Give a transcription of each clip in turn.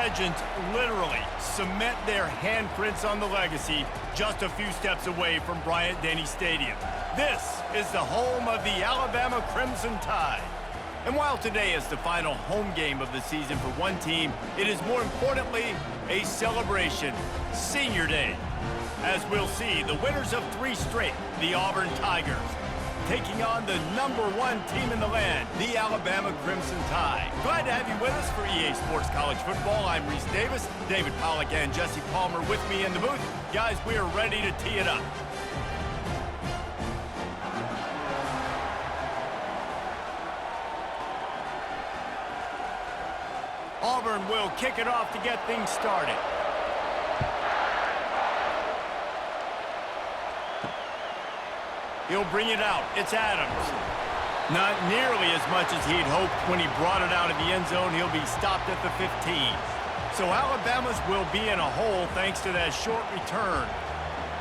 legends literally cement their handprints on the legacy just a few steps away from Bryant-Denny Stadium. This is the home of the Alabama Crimson Tide. And while today is the final home game of the season for one team, it is more importantly a celebration, Senior Day. As we'll see, the winners of 3 straight, the Auburn Tigers, taking on the #1 team in the land, the Alabama Crimson Tide. Glad to have you with us for EA Sports College Football. I'm Reese Davis, David Pollack and Jesse Palmer with me in the booth. Guys, we are ready to tee it up. Auburn will kick it off to get things started. He'll bring it out. It's Adams. Not nearly as much as he'd hoped when he brought it out of the end zone. He'll be stopped at the 15. So Alabama's will be in a hole thanks to that short return.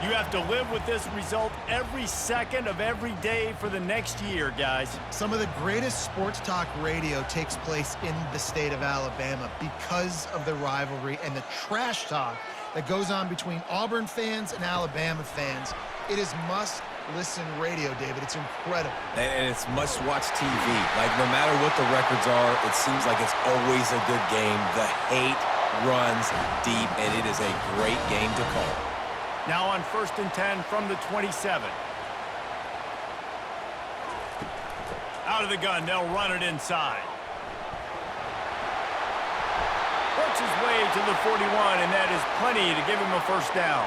You have to live with this result every second of every day for the next year, guys. Some of the greatest sports talk radio takes place in the state of Alabama because of the rivalry and the trash talk that goes on between Auburn fans and Alabama fans. It is must-listen radio, David. It's incredible. And it's must-watch TV. Like, no matter what the records are, it seems like it's always a good game. The hate runs deep, and it is a great game to call. Now on 1st and 10 from the 27. Out of the gun, they'll run it inside. Works his way to the 41, and that is plenty to give him a first down.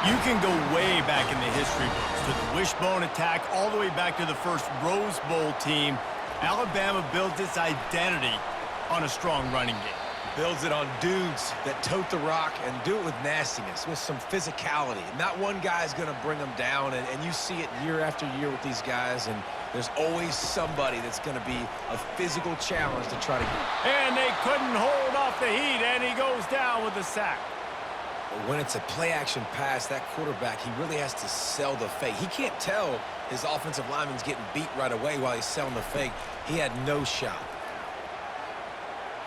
You can go way back in the history books to the wishbone attack all the way back to the first Rose Bowl team. Alabama builds its identity on a strong running game. Builds it on dudes that tote the rock and do it with nastiness, with some physicality. Not one guy's going to bring them down, and you see it year after year with these guys, and there's always somebody that's going to be a physical challenge to try to get. And they couldn't hold off the heat, and he goes down with a sack. But when it's a play-action pass, that quarterback, he really has to sell the fake. He can't tell his offensive lineman's getting beat right away while he's selling the fake. He had no shot.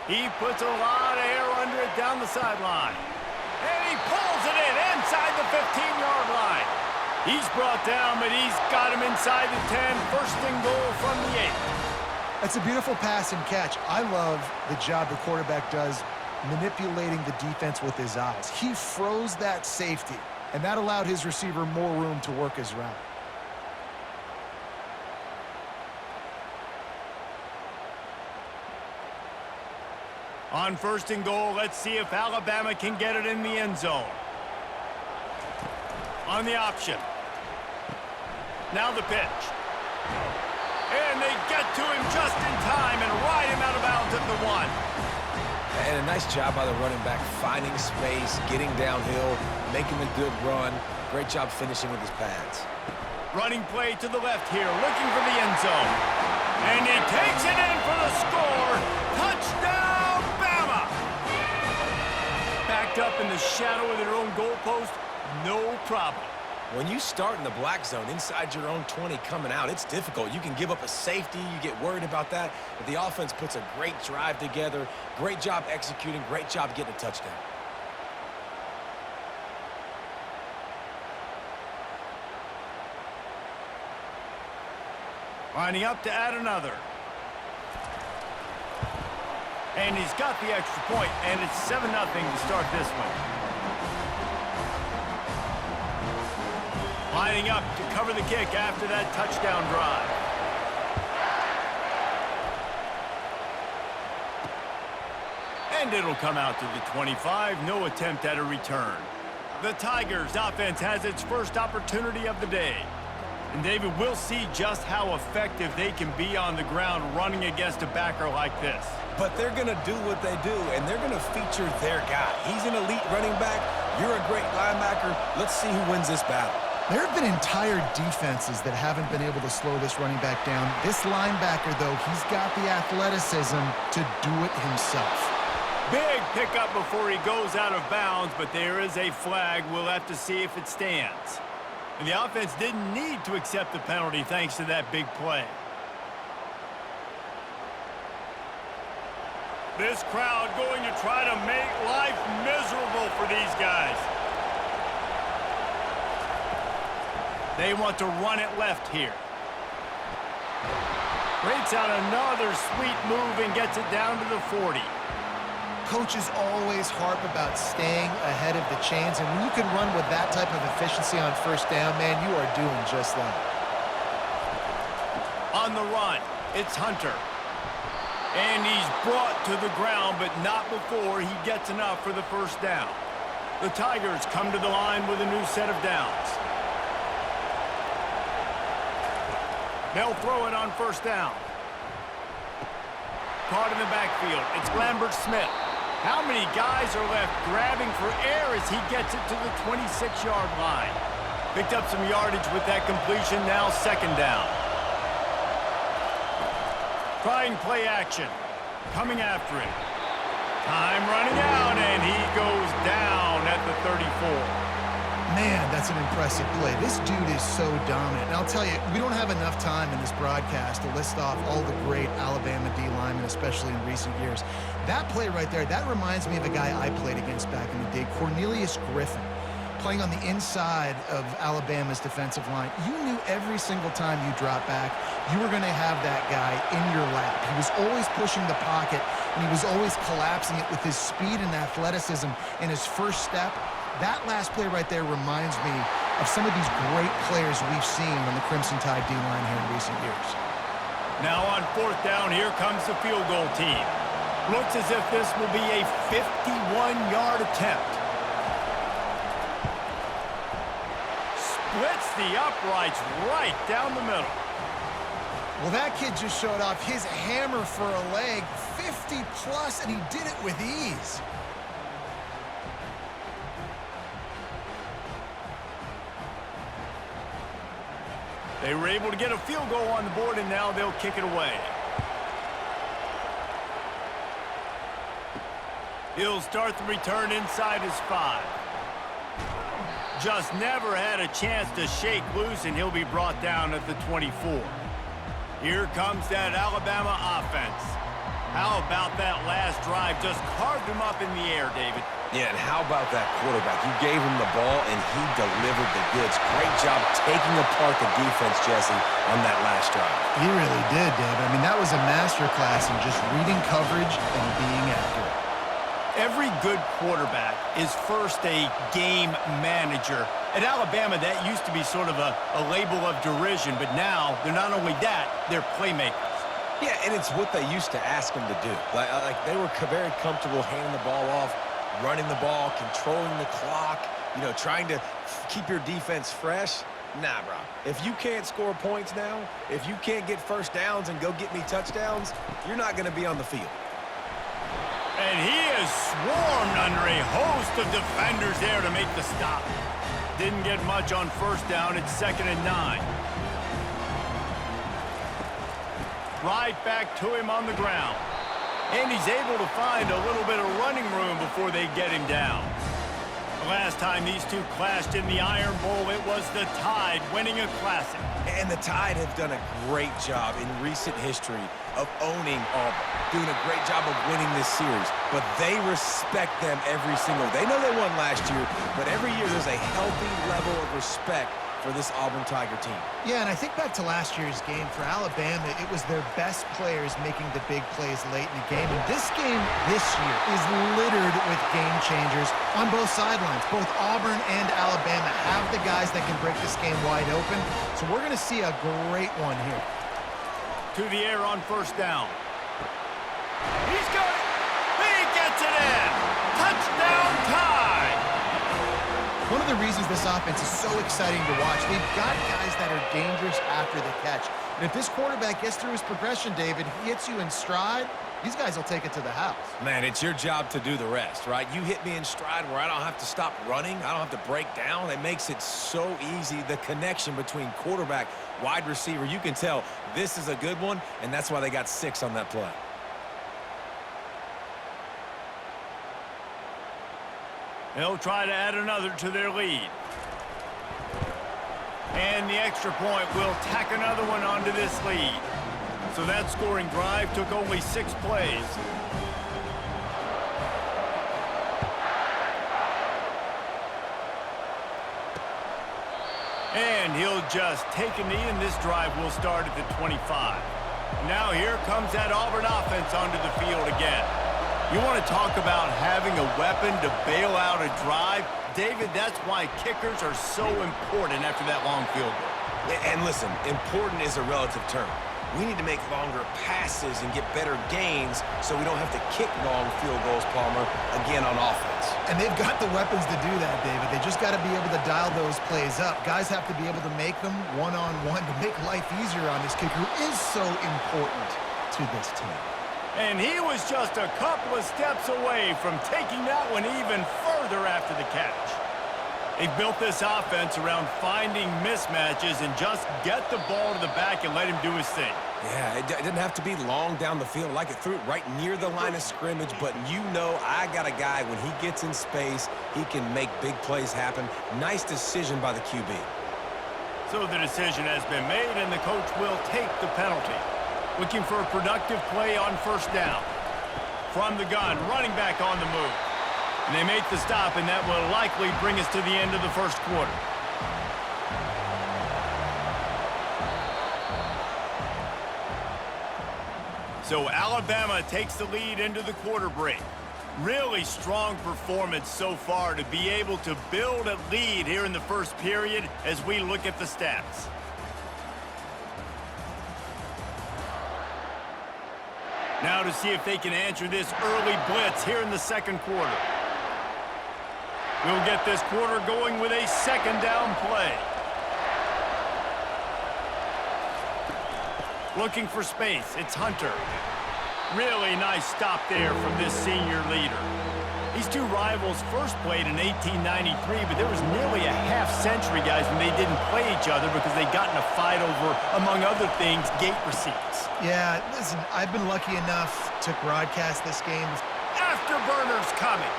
He puts a lot of air under it down the sideline. And he pulls it in inside the 15-yard line. He's brought down, but he's got him inside the 10. First and goal from the 8. That's a beautiful pass and catch. I love the job the quarterback does manipulating the defense with his eyes. He froze that safety, and that allowed his receiver more room to work his route. On 1st and goal, let's see if Alabama can get it in the end zone. On the option. Now the pitch. And they get to him just in time and ride him out of bounds at the 1. And a nice job by the running back, finding space, getting downhill, making a good run. Great job finishing with his pads. Running play to the left here, looking for the end zone. And he takes it in for the score. Touchdown, Bama! Backed up in the shadow of their own goalpost, no problem. When you start in the black zone inside your own 20 coming out, it's difficult. You can give up a safety. You get worried about that. But the offense puts a great drive together. Great job executing. Great job getting a touchdown. Lining up to add another. And he's got the extra point, and it's 7-0 to start this one. Lining up to cover the kick after that touchdown drive. And it'll come out to the 25. No attempt at a return. The Tigers offense has its first opportunity of the day. And David, we'll see just how effective they can be on the ground running against a backer like this. But they're going to do what they do, and they're going to feature their guy. He's an elite running back. You're a great linebacker. Let's see who wins this battle. There have been entire defenses that haven't been able to slow this running back down. This linebacker, though, he's got the athleticism to do it himself. Big pickup before he goes out of bounds, but there is a flag. We'll have to see if it stands. And the offense didn't need to accept the penalty thanks to that big play. This crowd going to try to make life miserable for these guys. They want to run it left here. Breaks out another sweet move and gets it down to the 40. Coaches always harp about staying ahead of the chains, and when you can run with that type of efficiency on first down, man, you are doing just that. On the run, it's Hunter. And he's brought to the ground, but not before he gets enough for the first down. The Tigers come to the line with a new set of downs. They'll throw it on first down. Caught in the backfield. It's Lambert Smith. How many guys are left grabbing for air as he gets it to the 26-yard line? Picked up some yardage with that completion. Now second down. Trying play action. Coming after him. Time running out, and he goes down at the 34. Man, that's an impressive play. This dude is so dominant. And I'll tell you, we don't have enough time in this broadcast to list off all the great Alabama D linemen, especially in recent years. That play right there, that reminds me of a guy I played against back in the day, Cornelius Griffin, playing on the inside of Alabama's defensive line. You knew every single time you drop back, you were going to have that guy in your lap. He was always pushing the pocket, and he was always collapsing it with his speed and athleticism and his first step. That last play right there reminds me of some of these great players we've seen on the Crimson Tide D-line here in recent years. Now on fourth down, here comes the field goal team. Looks as if this will be a 51-yard attempt. Splits the uprights right down the middle. Well, that kid just showed off his hammer for a leg, 50-plus, and he did it with ease. They were able to get a field goal on the board, and now they'll kick it away. He'll start the return inside his 5. Just never had a chance to shake loose, and he'll be brought down at the 24. Here comes that Alabama offense. How about that last drive? Just carved him up in the air, David. Yeah, and how about that quarterback? You gave him the ball, and he delivered the goods. Great job taking apart the defense, Jesse, on that last drive. He really did, David. I mean, that was a masterclass in just reading coverage and being accurate. Every good quarterback is first a game manager. At Alabama, that used to be sort of a label of derision, but now they're not only that, they're playmakers. Yeah, and it's what they used to ask him to do. Like they were very comfortable handing the ball off, running the ball, controlling the clock, trying to keep your defense fresh. Nah, bro. If you can't score points now, if you can't get first downs and go get me touchdowns, you're not going to be on the field. And he is swarmed under a host of defenders there to make the stop. Didn't get much on first down. It's 2nd and 9. Right back to him on the ground. And he's able to find a little bit of running room before they get him down. The last time these two clashed in the Iron Bowl, it was the Tide winning a Classic. And the Tide have done a great job in recent history of owning Auburn, doing a great job of winning this series. But they respect them every single. They know they won last year, but every year there's a healthy level of respect for this Auburn Tiger team. Yeah, and I think back to last year's game for Alabama, it was their best players making the big plays late in the game. And this game this year is littered with game changers on both sidelines. Both Auburn and Alabama have the guys that can break this game wide open. So we're going to see a great one here. To the air on first down. He's got it. He gets it in. Touchdown Tide. One of the reasons this offense is so exciting to watch, they've got guys that are dangerous after the catch. And if this quarterback gets through his progression, David, he hits you in stride, these guys will take it to the house. Man, it's your job to do the rest, right? You hit me in stride where I don't have to stop running. I don't have to break down. It makes it so easy, the connection between quarterback, wide receiver. You can tell this is a good one, and that's why they got 6 on that play. They'll try to add another to their lead. And the extra point will tack another one onto this lead. So that scoring drive took only 6 plays. And he'll just take a knee, and this drive will start at the 25. Now here comes that Auburn offense onto the field again. You want to talk about having a weapon to bail out a drive? David, that's why kickers are so important after that long field goal. And listen, important is a relative term. We need to make longer passes and get better gains so we don't have to kick long field goals, Palmer, again on offense. And they've got the weapons to do that, David. They just got to be able to dial those plays up. Guys have to be able to make them one-on-one to make life easier on this kicker who is so important to this team. And he was just a couple of steps away from taking that one even further after the catch. They've built this offense around finding mismatches and just get the ball to the back and let him do his thing. Yeah, it didn't have to be long down the field. Like it threw it right near the line of scrimmage, but you know I got a guy, when he gets in space, he can make big plays happen. Nice decision by the QB. So the decision has been made, and the coach will take the penalty. Looking for a productive play on first down. From the gun, running back on the move. And they make the stop, and that will likely bring us to the end of the first quarter. So Alabama takes the lead into the quarter break. Really strong performance so far to be able to build a lead here in the first period as we look at the stats. Now to see if they can answer this early blitz here in the second quarter. We'll get this quarter going with a second down play. Looking for space, it's Hunter. Really nice stop there from this senior leader. These two rivals first played in 1893, but there was nearly a half-century, guys, when they didn't play each other because they got in a fight over, among other things, gate receipts. Yeah, listen, I've been lucky enough to broadcast this game. Afterburners coming.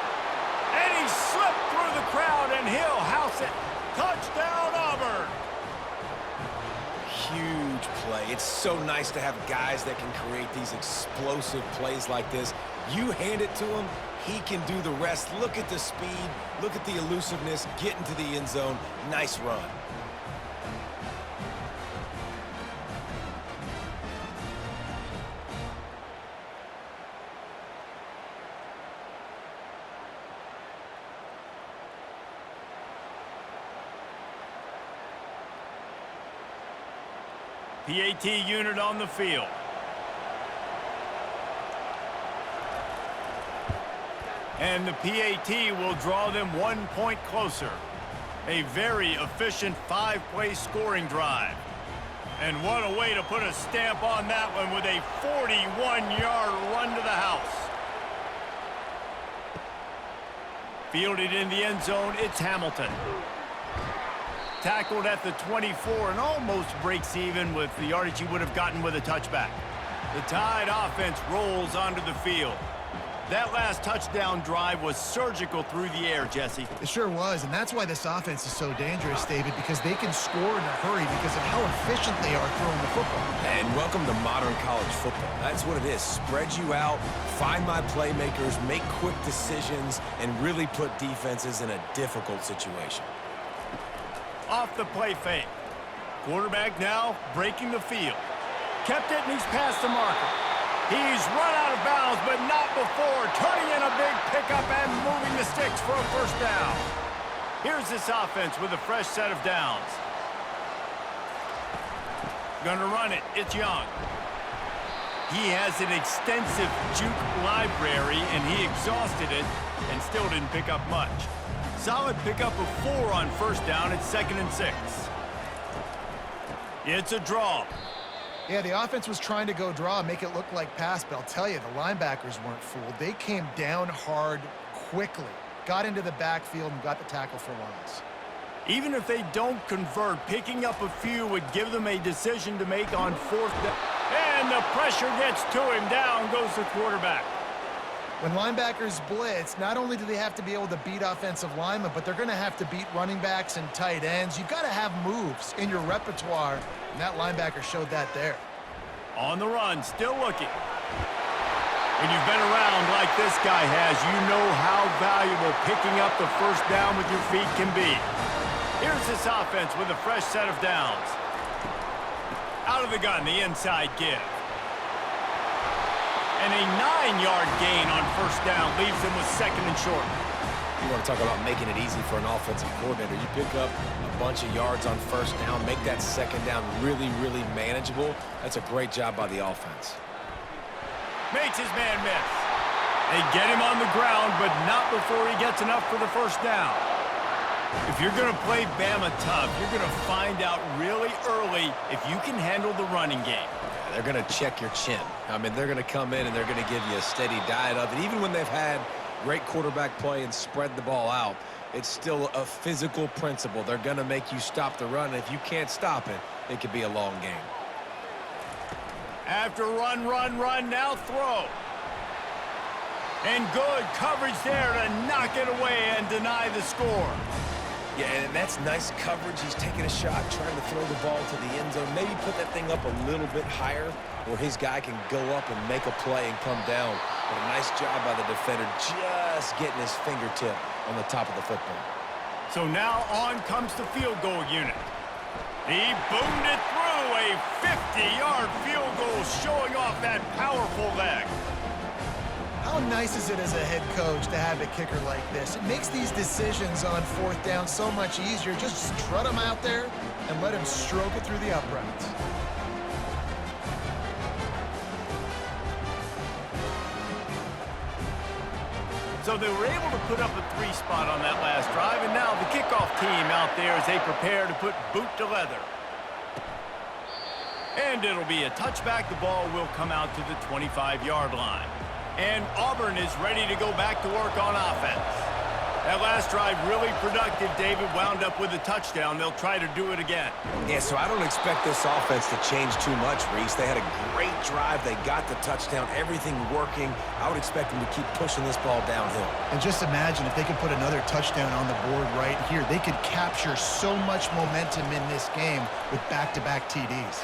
And he slipped through the crowd, and he'll house it. Touchdown, Auburn! Huge play. It's so nice to have guys that can create these explosive plays like this. You hand it to him, he can do the rest. Look at the speed. Look at the elusiveness. Get into the end zone. Nice run. PAT unit on the field. And the PAT will draw them 1 point closer. A very efficient 5-play scoring drive. And what a way to put a stamp on that one with a 41-yard run to the house. Fielded in the end zone, it's Hamilton. Tackled at the 24 and almost breaks even with the yardage he would have gotten with a touchback. The Tide offense rolls onto the field. That last touchdown drive was surgical through the air, Jesse. It sure was, and that's why this offense is so dangerous, David, because they can score in a hurry because of how efficient they are throwing the football. And welcome to modern college football. That's what it is. Spread you out, find my playmakers, make quick decisions, and really put defenses in a difficult situation. Off the play fake. Quarterback now breaking the field. Kept it, and he's past the marker. He's run out of bounds, but not before turning in a big pickup and moving the sticks for a first down. Here's this offense with a fresh set of downs. Gonna run it. It's Young. He has an extensive juke library, and he exhausted it and still didn't pick up much. Solid pickup of 4 on first down. It's 2nd and 6. It's a draw. Yeah, the offense was trying to go draw, make it look like pass, but I'll tell you, the linebackers weren't fooled. They came down hard quickly, got into the backfield, and got the tackle for loss. Even if they don't convert, picking up a few would give them a decision to make on 4th down. And the pressure gets to him. Down goes the quarterback. When linebackers blitz, not only do they have to be able to beat offensive linemen, but they're going to have to beat running backs and tight ends. You've got to have moves in your repertoire, and that linebacker showed that there. On the run, still looking. When you've been around like this guy has, you know how valuable picking up the first down with your feet can be. Here's this offense with a fresh set of downs. Out of the gun, the inside give. And a 9-yard gain on first down leaves them with second and short. You want to talk about making it easy for an offensive coordinator. You pick up a bunch of yards on first down, make that second down really, really manageable. That's a great job by the offense. Makes his man miss. They get him on the ground, but not before he gets enough for the first down. If you're going to play Bama tough, you're going to find out really early if you can handle the running game. They're going to check your chin. I mean, they're going to come in and they're going to give you a steady diet of it. Even when they've had great quarterback play and spread the ball out, it's still a physical principle. They're going to make you stop the run. And if you can't stop it, it could be a long game. After run, now throw. And good coverage there to knock it away and deny the score. Yeah, and that's nice coverage. He's taking a shot, trying to throw the ball to the end zone. Maybe put that thing up a little bit higher where his guy can go up and make a play and come down. But a nice job by the defender just getting his fingertip on the top of the football. So now on comes the field goal unit. He boomed it through, a 50-yard field goal showing off that powerful leg. How nice is it as a head coach to have a kicker like this? It makes these decisions on fourth down so much easier. Just strut him out there and let him stroke it through the uprights. So they were able to put up a 3-spot on that last drive, and now the kickoff team out there as they prepare to put boot to leather. And it'll be a touchback. The ball will come out to the 25-yard line. And Auburn is ready to go back to work on offense. That last drive really productive. David wound up with a touchdown. They'll try to do it again. Yeah, so I don't expect this offense to change too much, Reese. They had a great drive. They got the touchdown, everything working. I would expect them to keep pushing this ball downhill. And just imagine if they could put another touchdown on the board right here. They could capture so much momentum in this game with back-to-back TDs.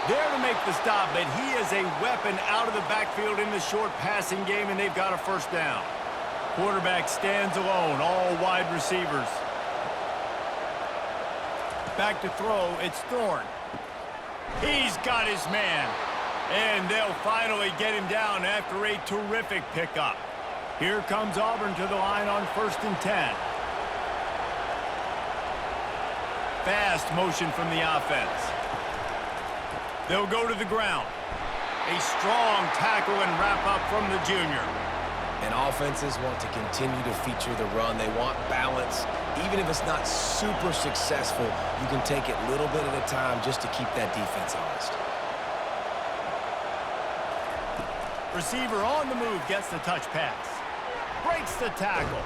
There to make the stop, but he is a weapon out of the backfield in the short passing game, and they've got a first down. Quarterback stands alone, all wide receivers. Back to throw, it's Thorne. He's got his man, and they'll finally get him down after a terrific pickup. Here comes Auburn to the line on 1st and 10. Fast motion from the offense. They'll go to the ground. A strong tackle and wrap up from the junior. And offenses want to continue to feature the run. They want balance. Even if it's not super successful, you can take it little bit at a time just to keep that defense honest. Receiver on the move gets the touch pass. Breaks the tackle.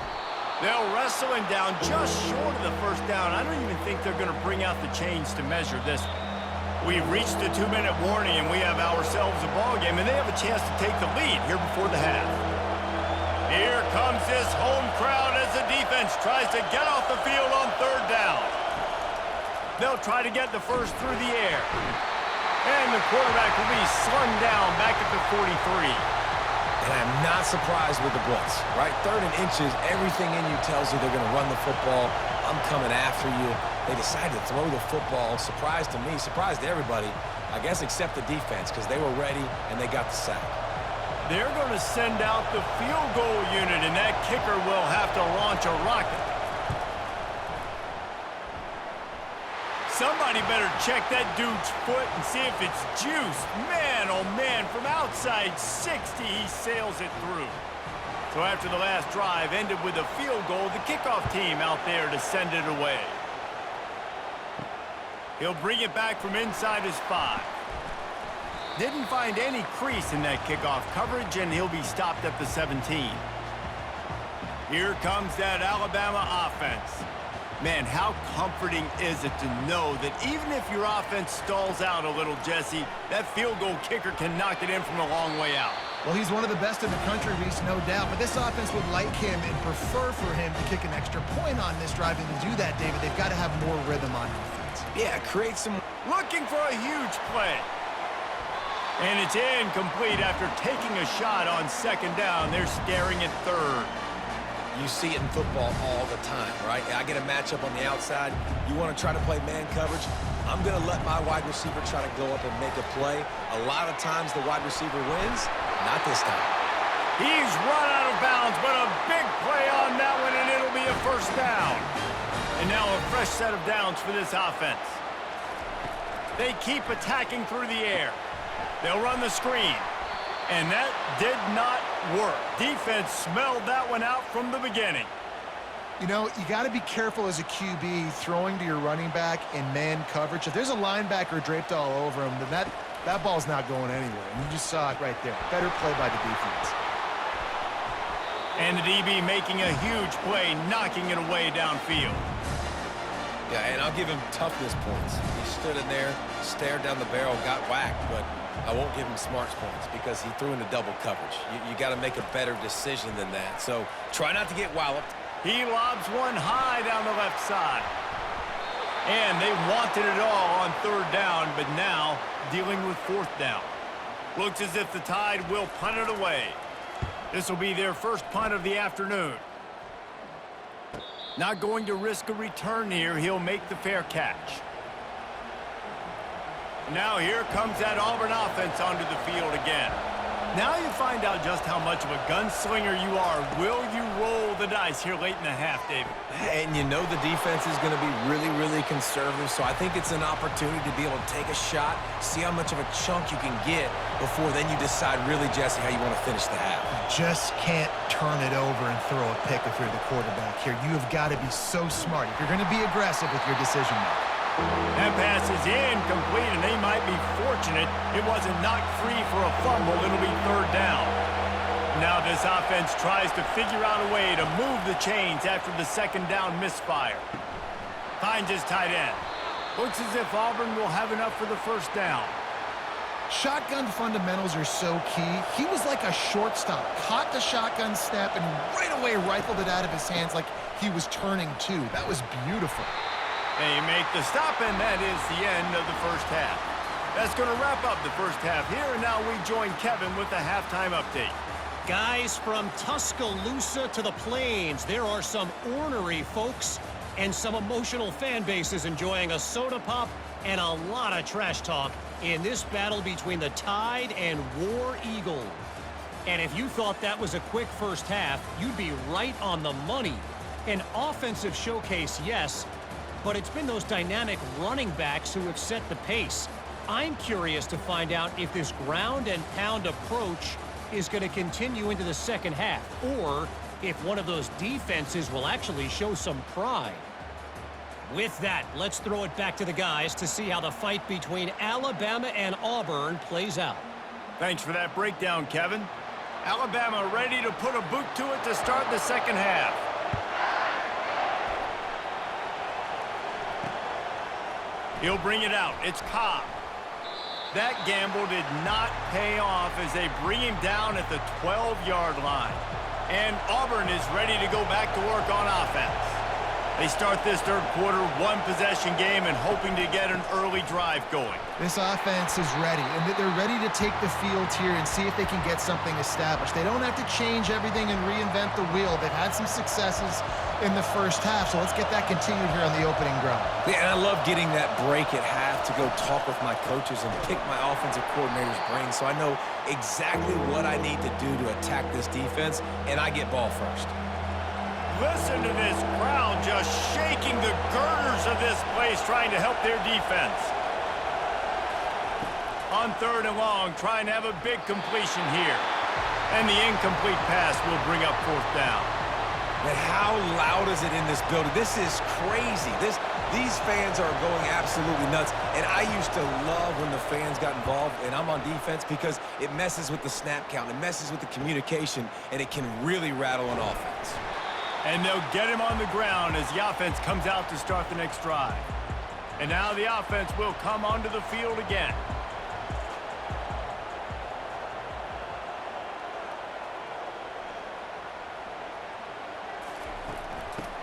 They'll wrestle him down just short of the first down. I don't even think they're going to bring out the chains to measure this one. We've reached the 2-minute warning, and we have ourselves a ball game, and they have a chance to take the lead here before the half. Here comes this home crowd as the defense tries to get off the field on 3rd down. They'll try to get the first through the air. And the quarterback will be slung down back at the 43. And I'm not surprised with the blitz, right? 3rd and inches, everything in you tells you they're going to run the football. I'm coming after you. They decided to throw the football. Surprise to me, surprise to everybody, I guess except the defense, because they were ready and they got the sack. They're going to send out the field goal unit, and that kicker will have to launch a rocket. Somebody better check that dude's foot and see if it's juiced. Man, oh man, from outside 60, he sails it through. So after the last drive ended with a field goal, the kickoff team out there to send it away. He'll bring it back from inside his 5. Didn't find any crease in that kickoff coverage, and he'll be stopped at the 17. Here comes that Alabama offense. Man, how comforting is it to know that even if your offense stalls out a little, Jesse, that field goal kicker can knock it in from a long way out. Well, he's one of the best in the country, Reese, no doubt. But this offense would like him and prefer for him to kick an extra point on this drive. And to do that, David, they've got to have more rhythm on offense. Yeah, create some... Looking for a huge play. And it's incomplete after taking a shot on 2nd down. They're staring at 3rd. You see it in football all the time, right? I get a matchup on the outside. You want to try to play man coverage? I'm going to let my wide receiver try to go up and make a play. A lot of times the wide receiver wins. Not this time. He's run out of bounds, but a big play on that one, and it'll be a first down. And now a fresh set of downs for this offense. They keep attacking through the air. They'll run the screen. And that did not work. Defense smelled that one out from the beginning. You know, you got to be careful as a QB throwing to your running back in man coverage. If there's a linebacker draped all over him, then that ball's not going anywhere. And you just saw it right there. Better play by the defense. And the DB making a huge play, knocking it away downfield. Yeah, and I'll give him toughness points. He stood in there, stared down the barrel, got whacked, but I won't give him smarts points because he threw into double coverage. You got to make a better decision than that. So try not to get walloped. He lobs one high down the left side. And they wanted it all on third down, but now dealing with fourth down. Looks as if the Tide will punt it away. This will be their first punt of the afternoon. Not going to risk a return here. He'll make the fair catch. Now here comes that Auburn offense onto the field again. Now you find out just how much of a gunslinger you are. Will you roll the dice here late in the half, David? And you know the defense is going to be really, really conservative, so I think it's an opportunity to be able to take a shot, see how much of a chunk you can get before then you decide really, Jesse, how you want to finish the half. Just can't turn it over and throw a pick if you're the quarterback here. You have got to be so smart if you're going to be aggressive with your decision making. That pass is incomplete, and they might be fortunate it wasn't knocked free for a fumble. It'll be third down. Now this offense tries to figure out a way to move the chains after the second down misfire. Finds his tight end. Looks as if Auburn will have enough for the first down. Shotgun fundamentals are so key. He was like a shortstop, caught the shotgun step, and right away rifled it out of his hands like he was turning two. That was beautiful. They make the stop, and that is the end of the first half. That's going to wrap up the first half here, and now we join Kevin with the halftime update. Guys, from Tuscaloosa to the Plains, there are some ornery folks and some emotional fan bases enjoying a soda pop and a lot of trash talk in this battle between the Tide and War Eagle. And if you thought that was a quick first half, you'd be right on the money. An offensive showcase, yes, but it's been those dynamic running backs who have set the pace. I'm curious to find out if this ground and pound approach is going to continue into the second half, or if one of those defenses will actually show some pride. With that, let's throw it back to the guys to see how the fight between Alabama and Auburn plays out. Thanks for that breakdown, Kevin. Alabama ready to put a boot to it to start the second half. He'll bring it out. It's Cobb. That gamble did not pay off as they bring him down at the 12-yard line. And Auburn is ready to go back to work on offense. They start this third quarter one-possession game and hoping to get an early drive going. This offense is ready, and they're ready to take the field here and see if they can get something established. They don't have to change everything and reinvent the wheel. They've had some successes in the first half, so let's get that continued here on the opening drive. Yeah, and I love getting that break at half to go talk with my coaches and pick my offensive coordinator's brain so I know exactly what I need to do to attack this defense, and I get ball first. Listen to this crowd just shaking the girders of this place trying to help their defense. On third and long, trying to have a big completion here. And the incomplete pass will bring up fourth down. And how loud is it in this building? This is crazy. These fans are going absolutely nuts. And I used to love when the fans got involved, and I'm on defense, because it messes with the snap count. It messes with the communication, and it can really rattle an offense. And they'll get him on the ground as the offense comes out to start the next drive. And now the offense will come onto the field again.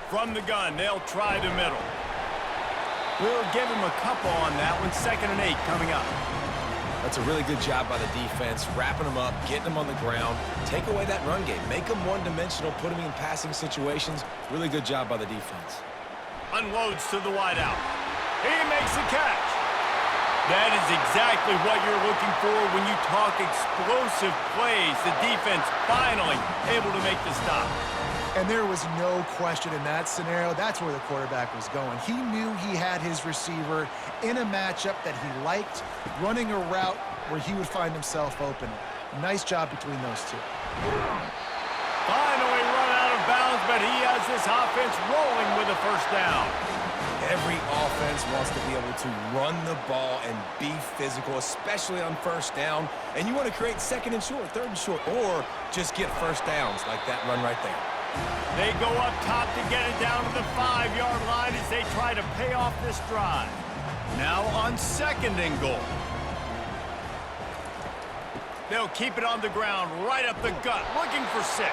From the gun, they'll try the middle. We'll give him a couple on that one. 2nd and 8 coming up. That's a really good job by the defense, wrapping them up, getting them on the ground, take away that run game, make them one-dimensional, put them in passing situations. Really good job by the defense. Unloads to the wideout. He makes the catch. That is exactly what you're looking for when you talk explosive plays. The defense finally able to make the stop. And there was no question in that scenario. That's where the quarterback was going. He knew he had his receiver in a matchup that he liked, running a route where he would find himself open. Nice job between those two. Finally run out of bounds, but he has this offense rolling with a first down. Every offense wants to be able to run the ball and be physical, especially on first down. And you want to create second and short, third and short, or just get first downs like that run right there. They go up top to get it down to the 5-yard line as they try to pay off this drive. Now on second and goal. They'll keep it on the ground right up the gut, looking for 6.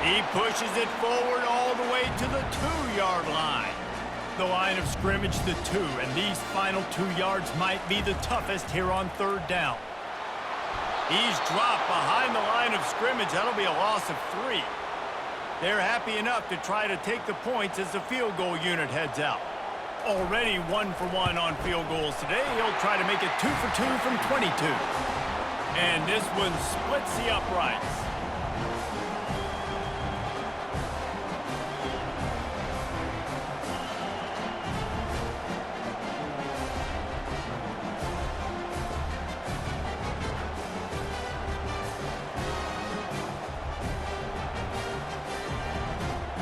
He pushes it forward all the way to the 2-yard line. The line of scrimmage, the 2, and these final 2 yards might be the toughest here on third down. He's dropped behind the line of scrimmage. That'll be a loss of 3. They're happy enough to try to take the points as the field goal unit heads out. Already 1 for 1 on field goals today. He'll try to make it 2 for 2 from 22. And this one splits the uprights.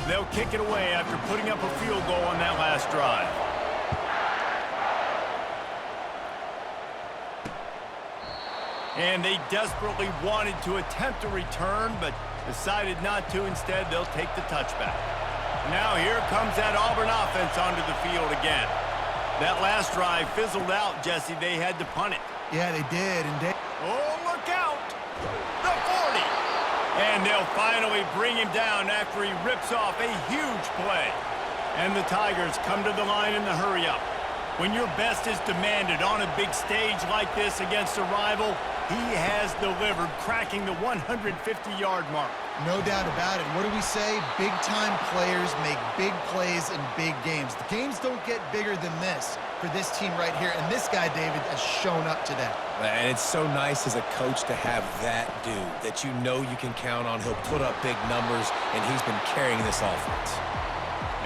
They'll kick it away after putting up a field goal on that last drive. And they desperately wanted to attempt a return, but decided not to. Instead, they'll take the touchback. Now here comes that Auburn offense onto the field again. That last drive fizzled out, Jesse. They had to punt it. Yeah, they did. Oh, look out! The 40! And they'll finally bring him down after he rips off a huge play. And the Tigers come to the line in the hurry-up. When your best is demanded on a big stage like this against a rival, he has delivered, cracking the 150-yard mark. No doubt about it. What do we say? Big-time players make big plays in big games. The games don't get bigger than this for this team right here, and this guy, David, has shown up today. And it's so nice as a coach to have that dude that you know you can count on. He'll put up big numbers, and he's been carrying this offense.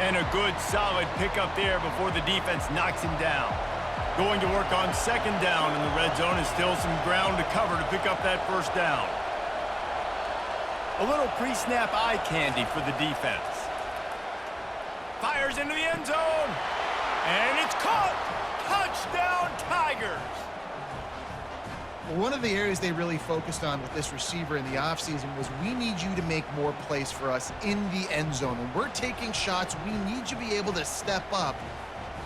And a good, solid pickup there before the defense knocks him down. Going to work on second down in the red zone, is still some ground to cover to pick up that first down. A little pre-snap eye candy for the defense. Fires into the end zone. And it's caught. Touchdown, Tigers. Well, one of the areas they really focused on with this receiver in the offseason was we need you to make more plays for us in the end zone. When we're taking shots, we need you to be able to step up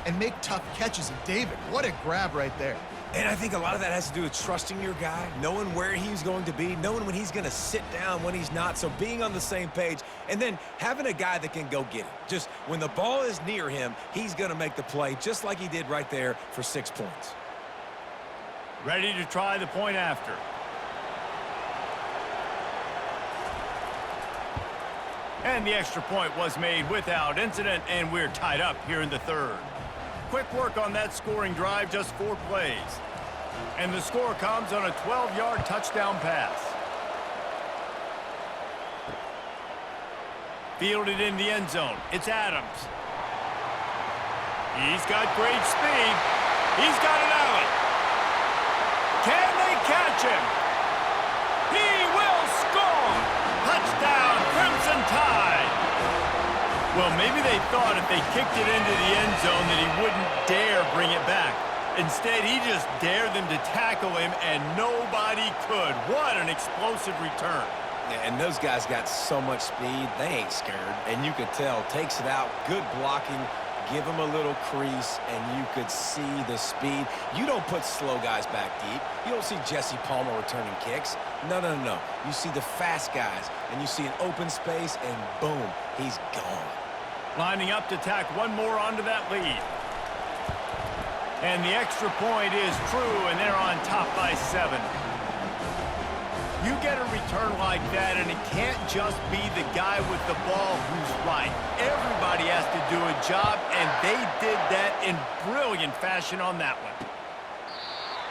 and make tough catches. And David, what a grab right there. And I think a lot of that has to do with trusting your guy, knowing where he's going to be, knowing when he's going to sit down, when he's not, so being on the same page, and then having a guy that can go get it. Just when the ball is near him, he's going to make the play, just like he did right there for 6 points. Ready to try the point after. And the extra point was made without incident, and we're tied up here in the third. Quick work on that scoring drive, just 4 plays. And the score comes on a 12-yard touchdown pass. Fielded in the end zone. It's Adams. He's got great speed. He's got an alley. Can they catch him? He will score! Touchdown, Crimson Tide! Well, maybe they thought if they kicked it into the end zone that he wouldn't dare bring it back. Instead, he just dared them to tackle him, and nobody could. What an explosive return. Yeah, and those guys got so much speed, they ain't scared. And you could tell, takes it out, good blocking, give him a little crease, and you could see the speed. You don't put slow guys back deep. You don't see Jesse Palmer returning kicks. No, no, no, no. You see the fast guys, and you see an open space, and boom, he's gone. Lining up to tack one more onto that lead. And the extra point is true, and they're on top by 7. You get a return like that, and it can't just be the guy with the ball who's right. Everybody has to do a job, and they did that in brilliant fashion on that one.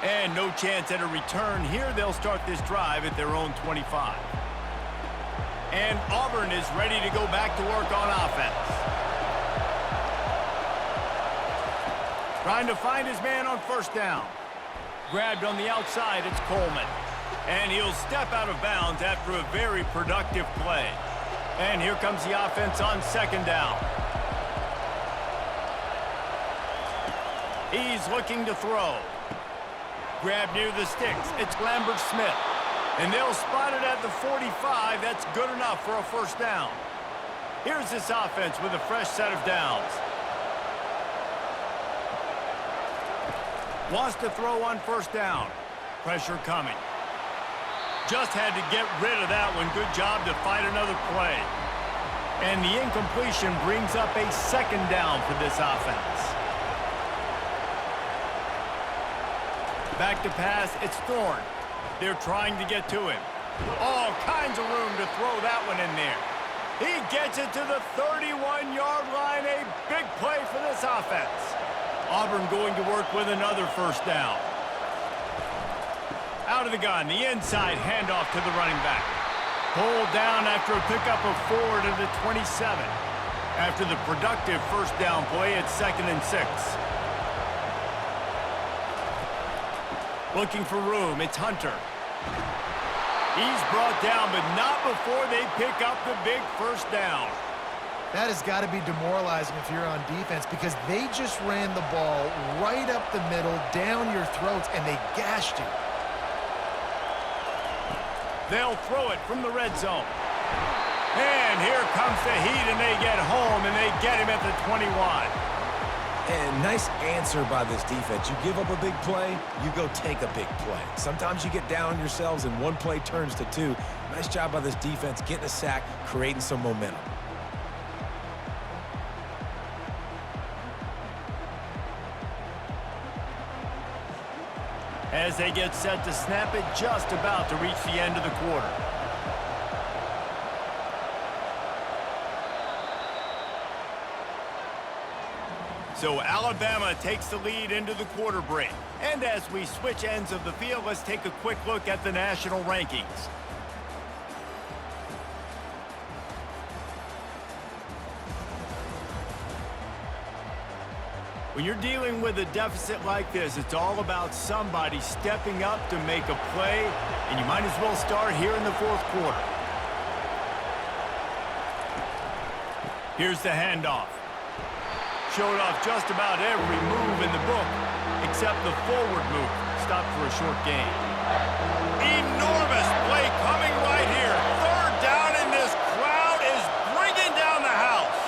And no chance at a return here. They'll start this drive at their own 25. And Auburn is ready to go back to work on offense. Trying to find his man on first down. Grabbed on the outside, it's Coleman. And he'll step out of bounds after a very productive play. And here comes the offense on second down. He's looking to throw. Grab near the sticks. It's Lambert-Smith. And they'll spot it at the 45. That's good enough for a first down. Here's this offense with a fresh set of downs. Wants to throw on first down. Pressure coming. Just had to get rid of that one. Good job to fight another play. And the incompletion brings up a second down for this offense. Back to pass, it's Thorne. They're trying to get to him. All kinds of room to throw that one in there. He gets it to the 31-yard line. A big play for this offense. Auburn going to work with another first down. Out of the gun, the inside handoff to the running back. Pulled down after a pickup of 4 to the 27. After the productive first down play, it's 2nd and 6. Looking for room, it's Hunter. He's brought down, but not before they pick up the big first down. That has got to be demoralizing if you're on defense because they just ran the ball right up the middle, down your throats, and they gashed you. They'll throw it from the red zone. And here comes the heat, and they get home, and they get him at the 21. And nice answer by this defense. You give up a big play, you go take a big play. Sometimes you get down on yourselves, and one play turns to 2. Nice job by this defense, getting a sack, creating some momentum. As they get set to snap it, just about to reach the end of the quarter. So Alabama takes the lead into the quarter break. And as we switch ends of the field, let's take a quick look at the national rankings. When you're dealing with a deficit like this, it's all about somebody stepping up to make a play, and you might as well start here in the fourth quarter. Here's the handoff. Showed off just about every move in the book, except the forward move. Stopped for a short gain. Enormous play coming right here. Third down, and this crowd is bringing down the house.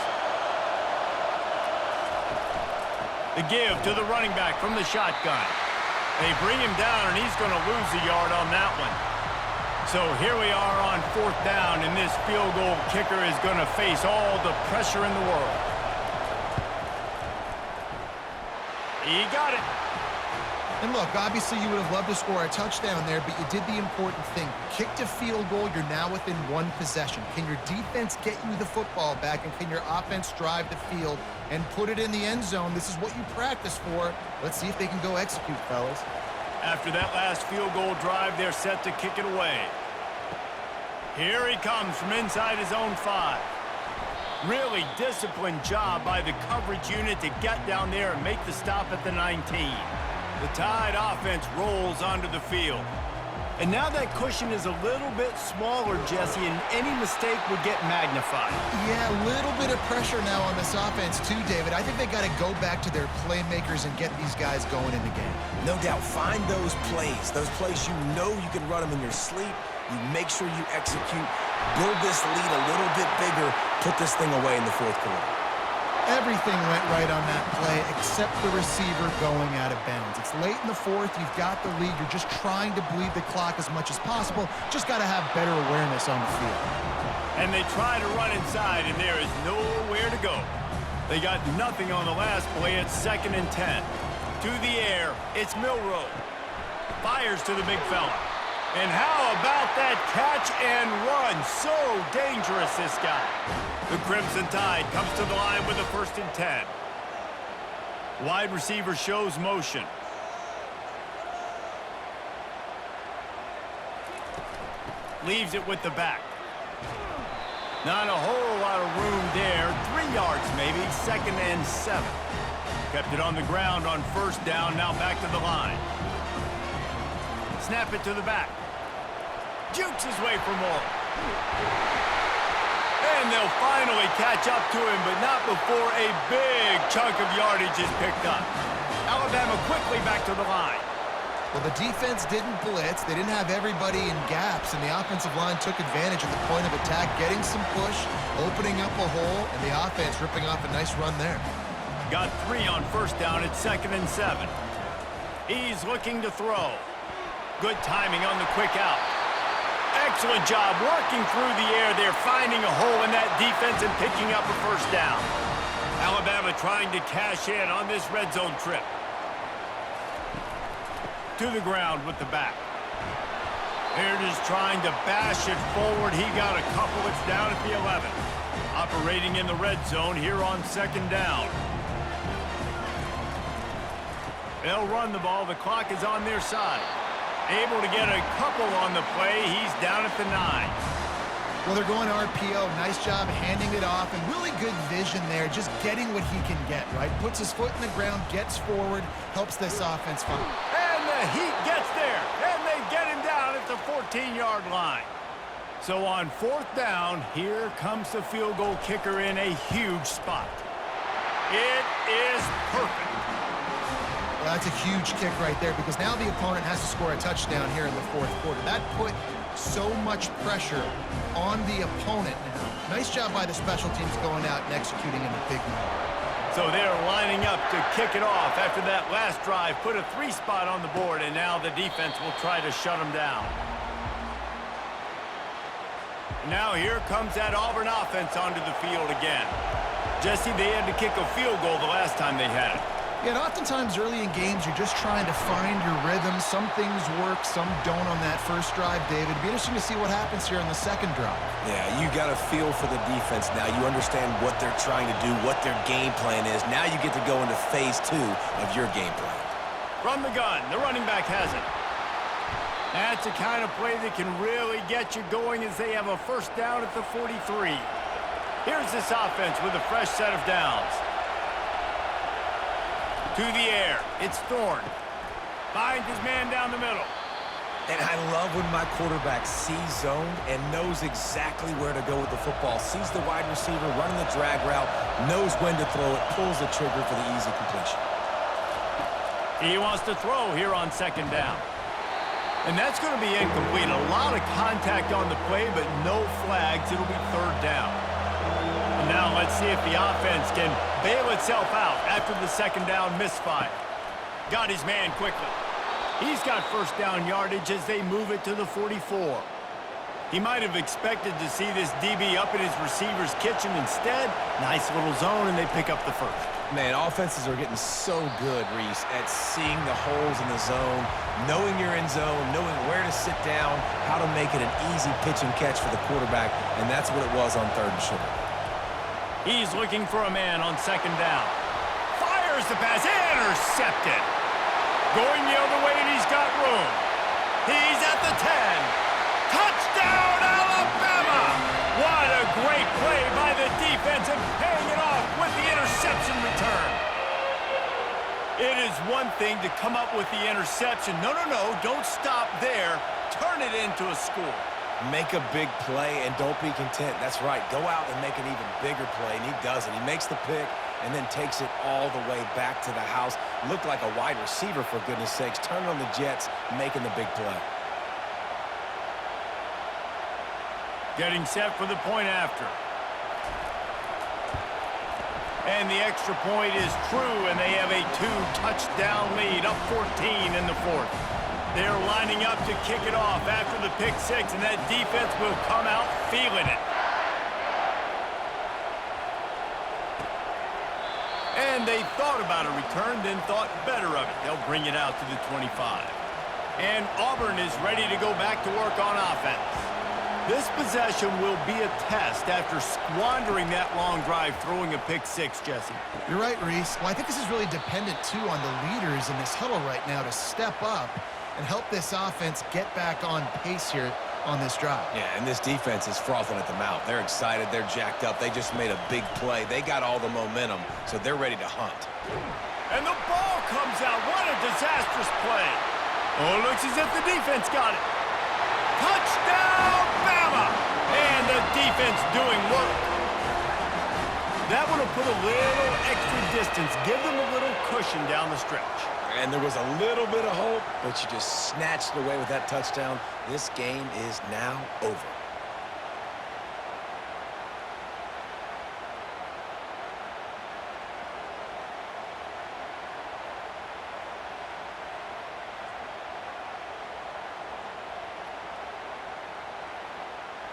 The give to the running back from the shotgun. They bring him down, and he's going to lose a yard on that one. So here we are on fourth down, and this field goal kicker is going to face all the pressure in the world. He got it. And look, obviously you would have loved to score a touchdown there, but you did the important thing. Kicked a field goal, you're now within one possession. Can your defense get you the football back, and can your offense drive the field and put it in the end zone? This is what you practice for. Let's see if they can go execute, fellas. After that last field goal drive, they're set to kick it away. Here he comes from inside his own 5. Really disciplined job by the coverage unit to get down there and make the stop at the 19. The Tide offense rolls onto the field. And now that cushion is a little bit smaller, Jesse, and any mistake would get magnified. Yeah, a little bit of pressure now on this offense too, David. I think they got to go back to their playmakers and get these guys going in the game. No doubt, find those plays you know you can run them in your sleep. You make sure you execute, build this lead a little bit bigger, put this thing away in the fourth quarter. Everything went right on that play except the receiver going out of bounds. It's late in the fourth. You've got the lead. You're just trying to bleed the clock as much as possible. Just got to have better awareness on the field. And they try to run inside, and there is nowhere to go. They got nothing on the last play. It's 2nd and 10. To the air, it's Milroe. Fires to the big fella. And how about that catch and run? So dangerous, this guy. The Crimson Tide comes to the line with a 1st and 10. Wide receiver shows motion. Leaves it with the back. Not a whole lot of room there. 3 yards maybe, 2nd and 7. Kept it on the ground on 1st down, now back to the line. Snap it to the back. Jukes his way for more. And they'll finally catch up to him, but not before a big chunk of yardage is picked up. Alabama quickly back to the line. Well, the defense didn't blitz. They didn't have everybody in gaps, and the offensive line took advantage at the point of attack, getting some push, opening up a hole, and the offense ripping off a nice run there. Got 3 on 1st down at 2nd and 7. He's looking to throw. Good timing on the quick out. Excellent job working through the air there, finding a hole in that defense and picking up a 1st down. Alabama trying to cash in on this red zone trip. To the ground with the back. Here it is trying to bash it forward. He got a couple. It's down at the 11. Operating in the red zone here on 2nd down. They'll run the ball. The clock is on their side. Able to get a couple on the play. He's down at the 9. Well, they're going RPO. Nice job handing it off, and really good vision there, just getting what he can get, right? Puts his foot in the ground, gets forward, helps this offense find. And the heat gets there, and they get him down at the 14-yard line. So on 4th down, here comes the field goal kicker in a huge spot. It is perfect. Well, that's a huge kick right there, because now the opponent has to score a touchdown here in the 4th quarter. That put so much pressure on the opponent now. Nice job by the special teams going out and executing in a big moment. So they're lining up to kick it off after that last drive. Put a 3 spot on the board, and now the defense will try to shut them down. Now here comes that Auburn offense onto the field again. Jesse, they had to kick a field goal the last time they had it. Yeah, and oftentimes early in games, you're just trying to find your rhythm. Some things work, some don't on that first drive, David. It'd be interesting to see what happens here on the 2nd drive. Yeah, you got a feel for the defense now. You understand what they're trying to do, what their game plan is. Now you get to go into phase 2 of your game plan. From the gun, the running back has it. That's the kind of play that can really get you going as they have a 1st down at the 43. Here's this offense with a fresh set of downs. To the air, it's Thorne. Finds his man down the middle. And I love when my quarterback sees zone and knows exactly where to go with the football. Sees the wide receiver running the drag route, knows when to throw it, pulls the trigger for the easy completion. He wants to throw here on 2nd down. And that's going to be incomplete. A lot of contact on the play, but no flags. It'll be 3rd down. And now let's see if the offense can bail itself out after the 2nd down misfire. Got his man quickly. He's got 1st down yardage as they move it to the 44. He might have expected to see this DB up in his receiver's kitchen. Instead, nice little zone, and they pick up the 1st. Man, offenses are getting so good, Reese, at seeing the holes in the zone, knowing you're in zone, knowing where to sit down, how to make it an easy pitch and catch for the quarterback, and that's what it was on 3rd and short. He's looking for a man on 2nd down. Fires the pass, intercepted. Going the other way, and he's got room. He's at the 10. Touchdown, Alabama! What a great play by the defense and paying it off with the interception return. It is one thing to come up with the interception. No, don't stop there. Turn it into a score. Make a big play and don't be content. That's right. Go out and make an even bigger play, and he does it. He makes the pick and then takes it all the way back to the house. Looked like a wide receiver, for goodness sakes. Turning on the Jets, making the big play. Getting set for the point after. And the extra point is true, and they have a 2-touchdown lead, up 14 in the 4th. They're lining up to kick it off after the pick 6, and that defense will come out feeling it. And they thought about a return, then thought better of it. They'll bring it out to the 25. And Auburn is ready to go back to work on offense. This possession will be a test after squandering that long drive, throwing a pick-6, Jesse. You're right, Reese. Well, I think this is really dependent, too, on the leaders in this huddle right now to step up and help this offense get back on pace here on this drive. Yeah, and this defense is frothing at the mouth. They're excited. They're jacked up. They just made a big play. They got all the momentum, so they're ready to hunt. And the ball comes out. What a disastrous play. Oh, it looks as if the defense got it. Touchdown, Bama! And the defense doing work. That would have put a little extra distance, give them a little cushion down the stretch. And there was a little bit of hope, but you just snatched it away with that touchdown. This game is now over.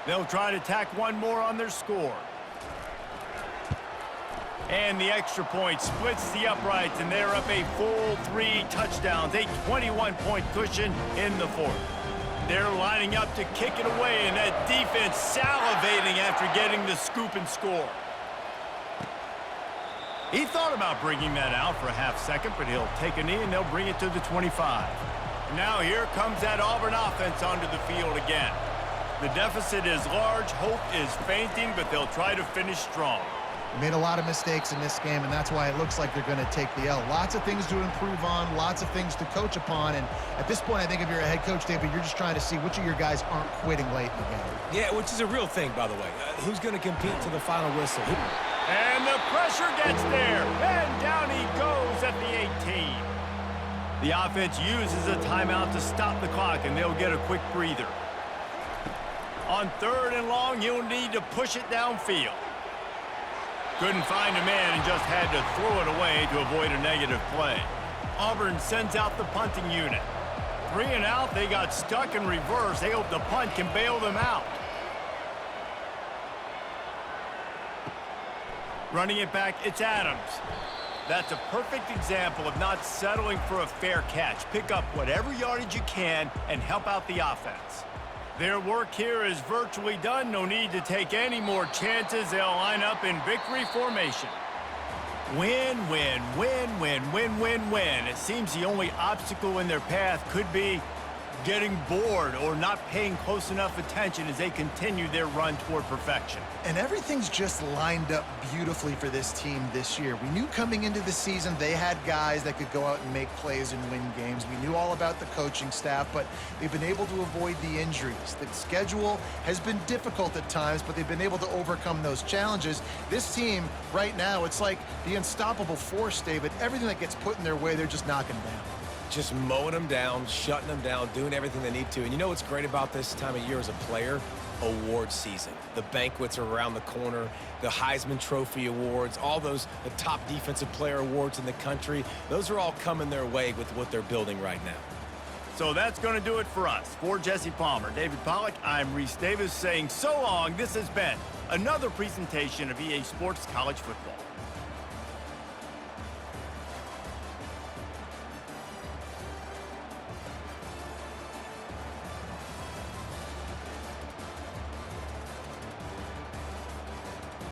They'll try to tack one more on their score. And the extra point splits the uprights, and they're up a full 3 touchdowns, a 21-point cushion in the fourth. They're lining up to kick it away, and that defense salivating after getting the scoop and score. He thought about bringing that out for a half second, but he'll take a knee, and they'll bring it to the 25. Now here comes that Auburn offense onto the field again. The deficit is large, hope is fainting, but they'll try to finish strong. They made a lot of mistakes in this game, and that's why it looks like they're going to take the L. Lots of things to improve on, lots of things to coach upon, and at this point, I think if you're a head coach, David, you're just trying to see which of your guys aren't quitting late in the game. Yeah, which is a real thing, by the way. Who's going to compete to the final whistle? And the pressure gets there, and down he goes at the 18. The offense uses a timeout to stop the clock, and they'll get a quick breather. On 3rd and long, you'll need to push it downfield. Couldn't find a man and just had to throw it away to avoid a negative play. Auburn sends out the punting unit. 3 and out, they got stuck in reverse. They hope the punt can bail them out. Running it back, it's Adams. That's a perfect example of not settling for a fair catch. Pick up whatever yardage you can and help out the offense. Their work here is virtually done. No need to take any more chances. They'll line up in victory formation. Win, win, win, win, win, win, win. It seems the only obstacle in their path could be getting bored or not paying close enough attention as they continue their run toward perfection. And everything's just lined up beautifully for this team this year. We knew coming into the season they had guys that could go out and make plays and win games. We knew all about the coaching staff, but they've been able to avoid the injuries. The schedule has been difficult at times, but they've been able to overcome those challenges. This team right now, it's like the unstoppable force, David. Everything that gets put in their way, they're just knocking down. Just mowing them down, shutting them down, doing everything they need to. And you know what's great about this time of year as a player? Award season. The banquets are around the corner, the Heisman Trophy awards, all those, the top defensive player awards in the country. Those are all coming their way with what they're building right now. So that's going to do it for us. For Jesse Palmer, David Pollack, I'm Reese Davis saying so long. This has been another presentation of EA Sports College Football.